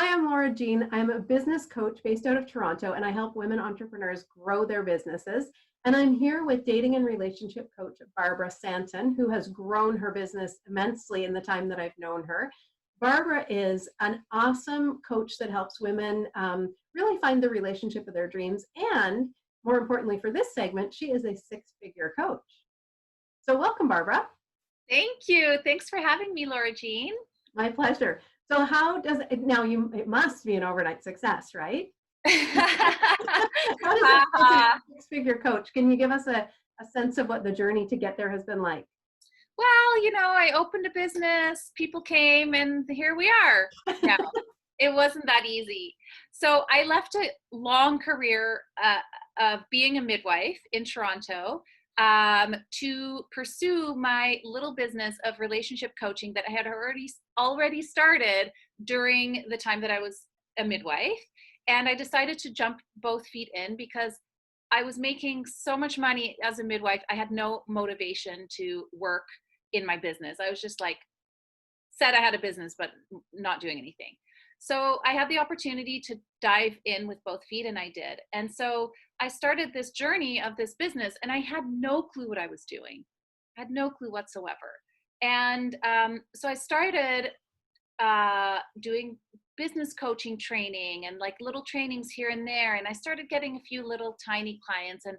Hi, I'm Laura Jean. I'm a business coach based out of Toronto, and I help women entrepreneurs grow their businesses. And I'm here with dating and relationship coach Barbara Santen, who has grown her business immensely in the time that I've known her. Barbara is an awesome coach that helps women really find the relationship of their dreams. And more importantly, for this segment, she is a six-figure coach. So welcome, Barbara. Thank you. Thanks for having me, Laura Jean. My pleasure. So how does it now it must be an overnight success, right? How does it feel to be a six-figure coach? Can you give us a sense of what the journey to get there has been like? Well, I opened a business, people came, and here we are. No, it wasn't that easy. So I left a long career of being a midwife in Toronto to pursue my little business of relationship coaching that I had already started during the time that I was a midwife. And I decided to jump both feet in because I was making so much money as a midwife. I had no motivation to work in my business. I was just like, said I had a business, but not doing anything. So I had the opportunity to dive in with both feet, and I did. And so I started this journey of this business, and I had no clue what I was doing. I had no clue whatsoever. And so I started doing business coaching training and like little trainings here and there. And I started getting a few little tiny clients. And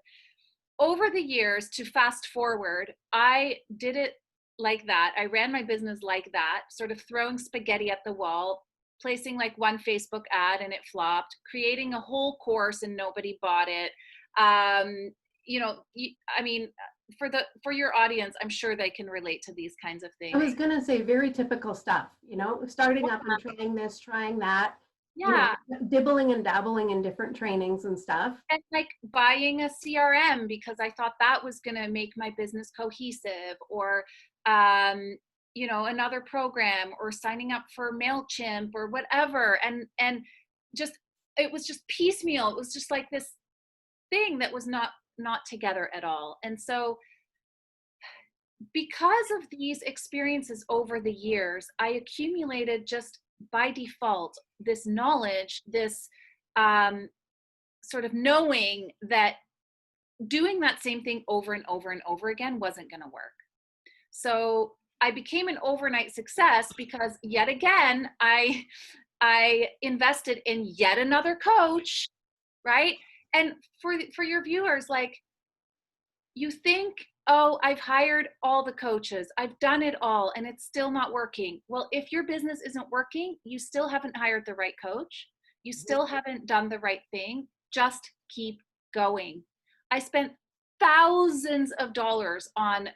over the years, to fast forward, I did it like that. I ran my business like that, sort of throwing spaghetti at the wall, placing like one Facebook ad and it flopped, creating a whole course and nobody bought it. I mean, for your audience, I'm sure they can relate to these kinds of I things. was going to say very typical stuff, starting up and trying this, trying that, Yeah. dibbling and dabbling in different trainings and stuff. And like buying a CRM because I thought that was going to make my business cohesive, or another program, or signing up for MailChimp or whatever. And just, it was just piecemeal. It was just like this thing that was not together at all. And so because of these experiences over the years, I accumulated just by default this knowledge, this sort of knowing that doing that same thing over and over and over again wasn't going to work. So I became an overnight success because yet again, I invested in yet another coach, right? And for your viewers, like, you think, oh, I've hired all the coaches, I've done it all, and it's still not working. Well, if your business isn't working, you still haven't hired the right coach. You still haven't done the right thing. Just keep going. I spent thousands of dollars on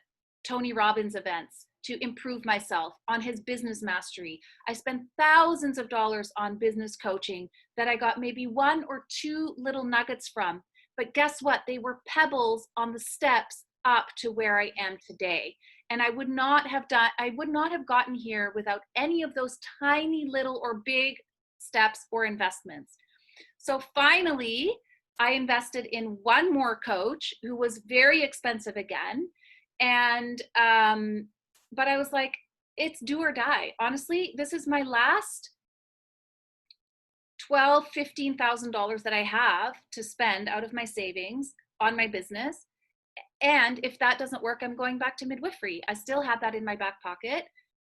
Tony Robbins events to improve myself, on his business mastery. I spent thousands of dollars on business coaching that I got maybe one or two little nuggets from. But guess what? They were pebbles on the steps up to where I am today. And I would not have gotten here without any of those tiny little or big steps or investments. So finally, I invested in one more coach who was very expensive again. And, but I was like, it's do or die. Honestly, this is my last $12,000-$15,000 that I have to spend out of my savings on my business. And if that doesn't work, I'm going back to midwifery. I still had that in my back pocket,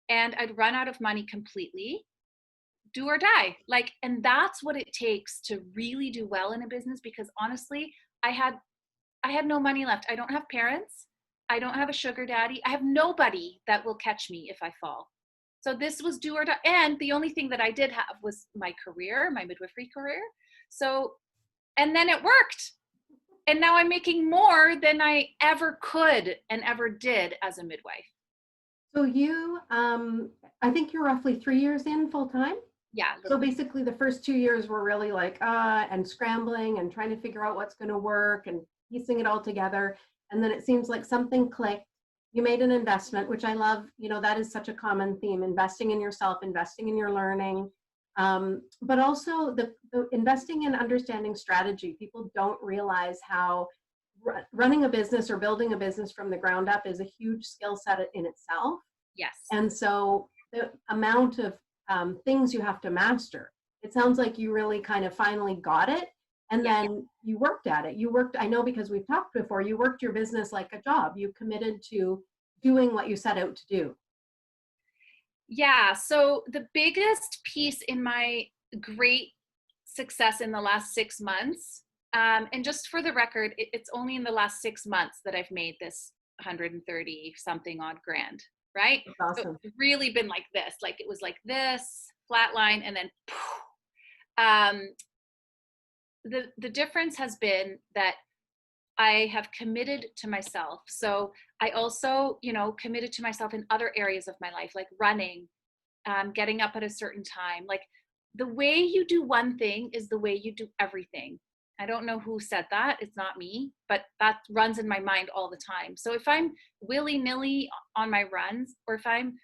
and I'd run out of money completely. Do or die. Like, and that's what it takes to really do well in a business, because honestly, I had no money left. I don't have parents. I don't have a sugar daddy. I have nobody that will catch me if I fall. So this was do or die. And the only thing that I did have was my career, my midwifery career. So, and then it worked. And now I'm making more than I ever could and ever did as a midwife. So you, I think you're roughly 3 years in full time. Yeah. So basically the first 2 years were really like, and scrambling and trying to figure out what's going to work and piecing it all together. And then it seems like something clicked. You made an investment, which I love. That is such a common theme: investing in yourself, investing in your learning, but also the investing in understanding strategy. People don't realize how running a business or building a business from the ground up is a huge skill set in itself. Yes. And so the amount of things you have to master it sounds like you really kind of finally got it. And Yeah. then you worked at it. You worked, I know because we've talked before, you worked your business like a job. You committed to doing what you set out to do. Yeah. So the biggest piece in my great success in the last 6 months, and just for the record, it's only in the last 6 months that I've made this 130 something odd grand, right? That's So awesome. it's really been like this, like it was like this flat line and then um, the difference has been that I have committed to myself. So I also, committed to myself in other areas of my life, like running, getting up at a certain time. Like the way you do one thing is the way you do everything. I don't know who said that. It's not me, but that runs in my mind all the time. So if I'm willy nilly on my runs, or if I'm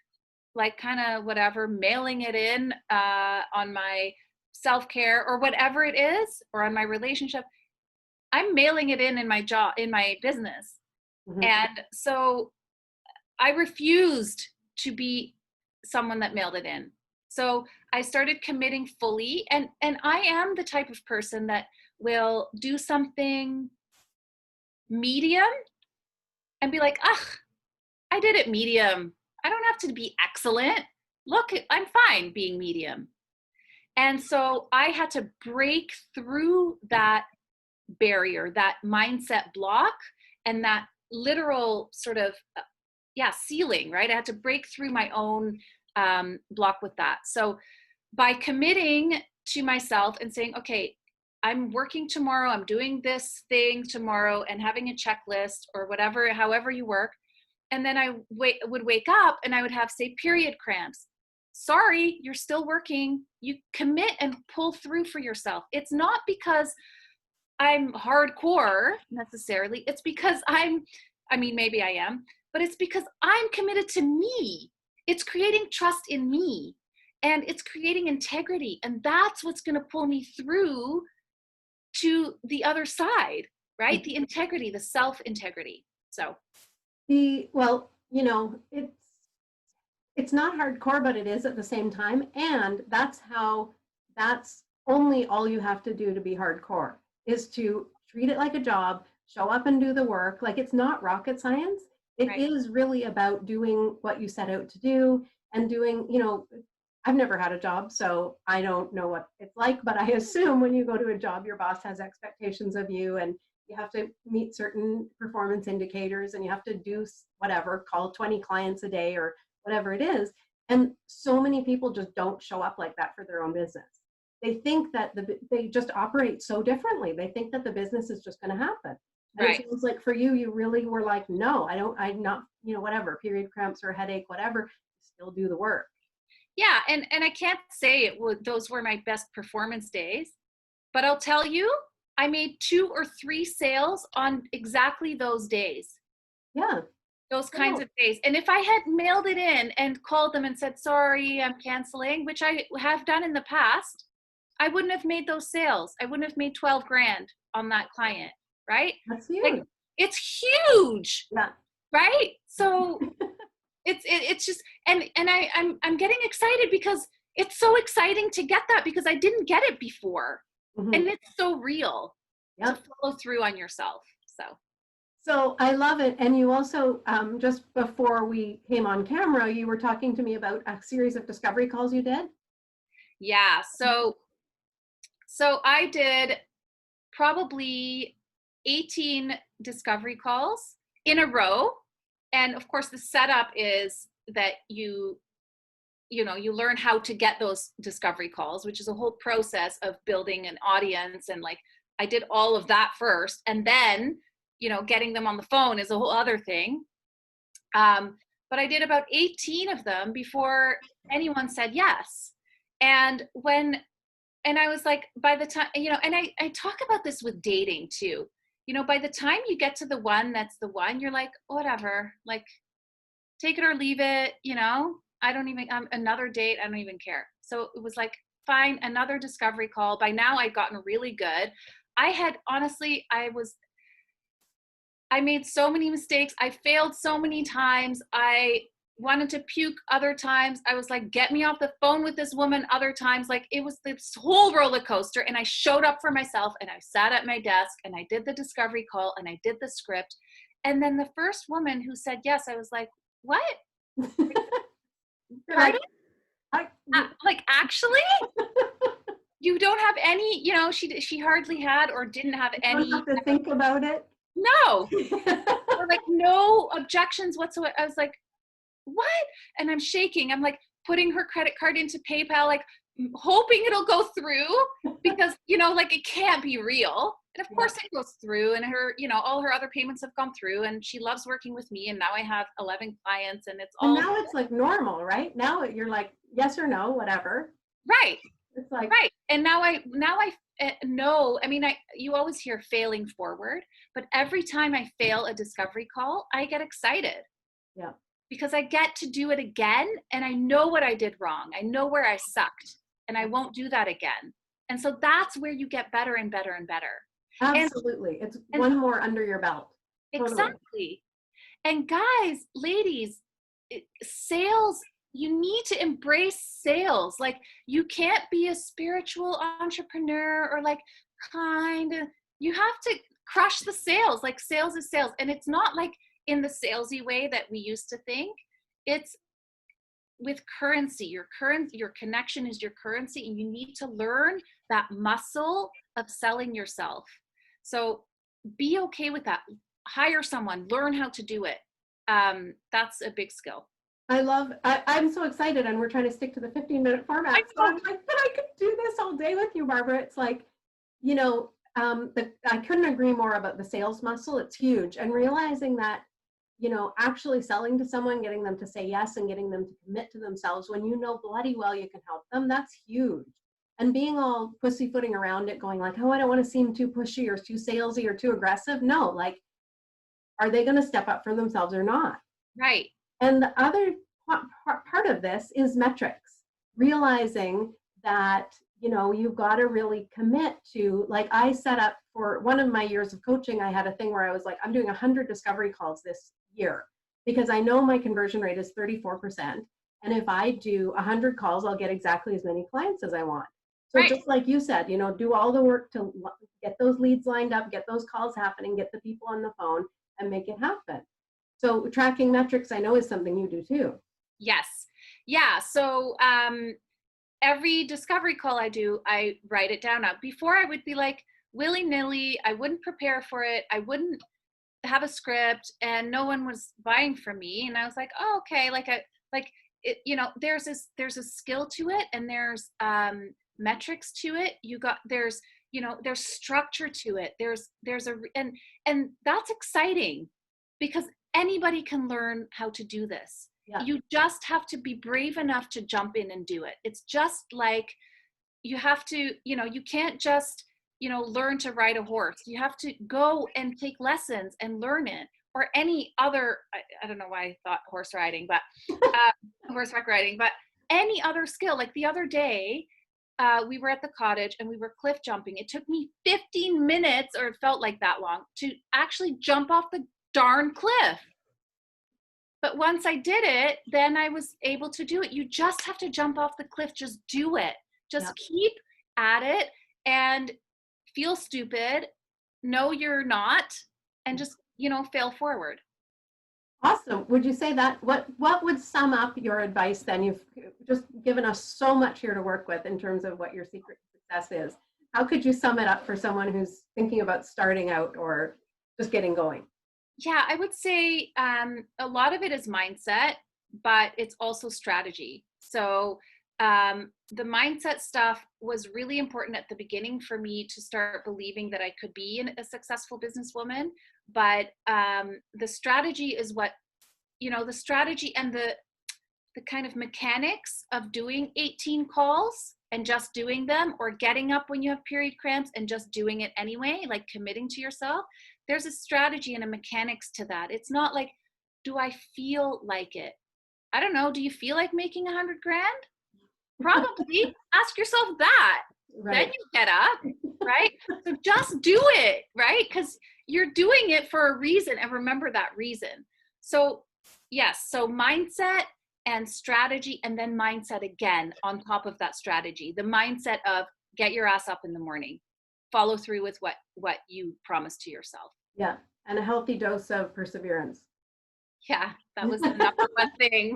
like kind of whatever, mailing it in on my self care or whatever it is, or on my relationship, I'm mailing it in my job, in my business. Mhm. And so I refused to be someone that mailed it in. So I started committing fully, and I am the type of person that will do something medium and be like, "Ugh, I did it medium. I don't have to be excellent. Look, I'm fine being medium." And so I had to break through that barrier, that mindset block, and that literal sort of ceiling, right? I had to break through my own block with that. So by committing to myself and saying, okay, I'm working tomorrow, I'm doing this thing tomorrow, and having a checklist or whatever, however you work. And then I would wake up and I would have, say, period cramps. Sorry, you're still working. You commit and pull through for yourself. It's not because I'm hardcore necessarily. It's because I mean, maybe I am, but it's because I'm committed to me. It's creating trust in me, and it's creating integrity. And that's what's going to pull me through to the other side, right? The integrity, the self integrity. So, Well, it's not hardcore, but it is at the same time. And that's only all you have to do to be hardcore is to treat it like a job, show up and do the work. Like it's not rocket science. It right, is really about doing what you set out to do and doing, I've never had a job, so I don't know what it's like, but I assume when you go to a job, your boss has expectations of you and you have to meet certain performance indicators and you have to do whatever, call 20 clients a day or whatever it is. And so many people just don't show up like that for their own business. They think that they just operate so differently. They think that the business is just going to happen. And it right. sounds like for you, you really were like, no, I'm not, whatever, period cramps or headache, whatever, still do the work. Yeah. And I can't say those were my best performance days, but I'll tell you, I made 2 or 3 sales on exactly those days. Yeah. Those kinds Oh, of days. And if I had mailed it in and called them and said, sorry, I'm canceling, which I have done in the past, I wouldn't have made those sales. I wouldn't have made 12 grand on that client, right? that's Like huge. it's huge, Yeah. right? So it's just, I'm getting excited because it's so exciting to get that, because I didn't get it before. Mhm. And it's so real to Yep. follow through on yourself. So So I love it. And you also, just before we came on camera, you were talking to me about a series of discovery calls you did. yeah. So I did probably 18 discovery calls in a row. And of course, the setup is that you learn how to get those discovery calls, which is a whole process of building an audience. And like, I did all of that first. And then, getting them on the phone is a whole other thing. But I did about 18 of them before anyone said yes. And I was like, by the time, and I talk about this with dating too. By the time you get to the one that's the one, you're like, whatever, like, take it or leave it, I don't even, another date, I don't even care. So it was like, fine, another discovery call. By now I'd gotten really good. I had, honestly, I made so many mistakes. I failed so many times. I wanted to puke other times. I was like, get me off the phone with this woman other times. Like it was this whole roller coaster. And I showed up for myself and I sat at my desk and I did the discovery call and I did the script. And then the first woman who said yes, I was like, what? You're Pardon? I, Like, actually? You don't have any, you know, she hardly had or didn't have you any. don't have to think about it. No. Or like no objections whatsoever. I was like, what? And I'm shaking. I'm like putting her credit card into PayPal, like hoping it'll go through because, you know, like it can't be real. And of course it goes through, and her, you know, all her other payments have gone through, and she loves working with me. And now I have 11 clients, and it's And all now it's like normal, right? Now you're like, yes or no, whatever. right. It's like, Right. And now I know, I mean, you always hear failing forward, but every time I fail a discovery call, I get excited. yeah. Because I get to do it again, and I know what I did wrong. I know where I sucked, and I won't do that again. And so that's where you get better and better and better. Absolutely. It's and one more under your belt. Totally. Exactly. And guys, ladies, sales, you need to embrace sales. Like you can't be a spiritual entrepreneur or like you have to crush the sales. Like sales is sales. And it's not like in the salesy way that we used to think. It's with currency. Your connection is your currency, and you need to learn that muscle of selling yourself. So be okay with that. Hire someone, learn how to do it. That's a big skill. I'm so excited, and we're trying to stick to the 15-minute format. So I'm like, but I could do this all day with you, Barbara. It's like, you know, I couldn't agree more about the sales muscle. It's huge. And realizing that, you know, actually selling to someone, getting them to say yes and getting them to commit to themselves when you know bloody well you can help them, that's huge. And being all pussyfooting around it, going like, oh, I don't want to seem too pushy or too salesy or too aggressive. No, like, are they going to step up for themselves or not? Right. And the other part of this is metrics, realizing that, you know, you've got to really commit to, like I set up for one of my years of coaching, I had a thing where I was like, I'm doing 100 discovery calls this year because I know my conversion rate is 34%. And if I do 100 calls, I'll get exactly as many clients as I want. So right. Just like you said, you know, do all the work to get those leads lined up, get those calls happening, get the people on the phone and make it happen. So tracking metrics, I know, is something you do too. Yes. Yeah. So every discovery call I do, I write it down. Now, before I would be like willy-nilly, I wouldn't prepare for it. I wouldn't have a script, and no one was buying from me. And I was like, oh, okay. You know, there's a skill to it, and there's metrics to it. There's structure to it. And that's exciting because anybody can learn how to do this. Yeah. You just have to be brave enough to jump in and do it. It's just like you have to, you know, you can't just, you know, learn to ride a horse. You have to go and take lessons and learn it, or any other, I don't know why I thought horse riding, but horseback riding, but any other skill. Like the other day, we were at the cottage and we were cliff jumping. It took me 15 minutes, or it felt like that long, to actually jump off the darn cliff. But once I did it, then I was able to do it. You just have to jump off the cliff. Just do it. Just keep at it and feel stupid. No, you're not. And just, you know, fail forward. Awesome. Would you say that, what would sum up your advice then? You've just given us so much here to work with in terms of what your secret success is. How could you sum it up for someone who's thinking about starting out or just getting going? Yeah, I would say a lot of it is mindset, but it's also strategy. So the mindset stuff was really important at the beginning for me to start believing that I could be a successful businesswoman. But the strategy is what, you know, the strategy and the kind of mechanics of doing 18 calls and just doing them, or getting up when you have period cramps and just doing it anyway, like committing to yourself. There's a strategy and a mechanics to that. It's not like, do I feel like it? I don't know. Do you feel like making $100,000? Probably. Ask yourself that. Right. Then you get up, right? So just do it, right? Because you're doing it for a reason, and remember that reason. So Yes. So mindset and strategy, and then mindset again on top of that strategy. The mindset of get your ass up in the morning, follow through with what you promised to yourself. Yeah. And a healthy dose of perseverance. Yeah, that was the number one thing.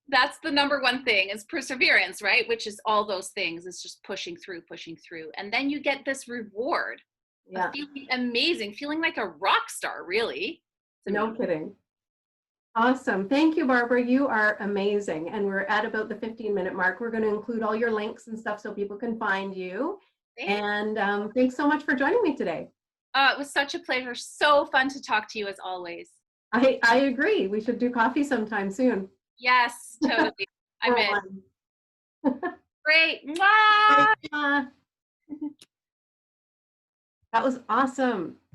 That's the number one thing is perseverance, right? Which is all those things. It's just pushing through, pushing through. And then you get this reward of Yeah. feeling amazing, feeling like a rock star, really. It's No amazing. kidding. Awesome. Thank you, Barbara. You are amazing. And we're at about the 15-minute mark. We're going to include all your links and stuff so people can find you. Thanks. And thanks so much for joining me today. It was such a pleasure. So fun to talk to you as always. I agree. We should do coffee sometime soon. Yes, totally. I'm For in. one. Great. Mwah! That was awesome.